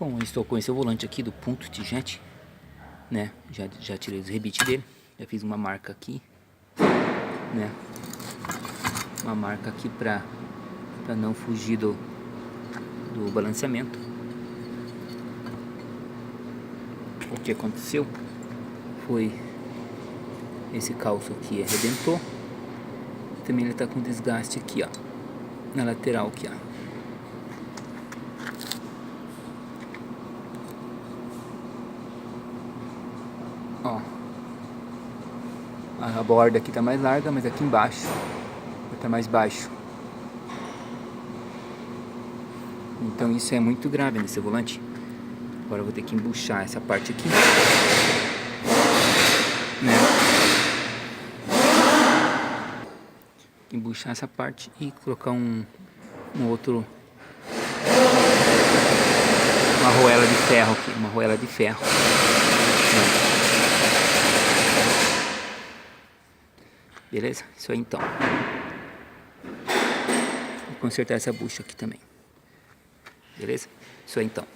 Bom, eu estou com esse volante aqui do Punto Tijet, né? Já tirei os rebites dele, já fiz uma marca aqui, né? Uma marca aqui para não fugir do balanceamento. O que aconteceu foi esse calço aqui arrebentou. Também ele tá com desgaste aqui, ó, na lateral aqui, ó. Ó, a borda aqui tá mais larga, mas aqui embaixo tá mais baixo. Então isso é muito grave nesse volante. Agora eu vou ter que embuchar essa parte aqui, né? Embuchar essa parte e colocar um outro, uma argoela de ferro aqui, uma argoela de ferro, né? Beleza? Isso aí então. Vou consertar essa bucha aqui também. Beleza? Isso aí então.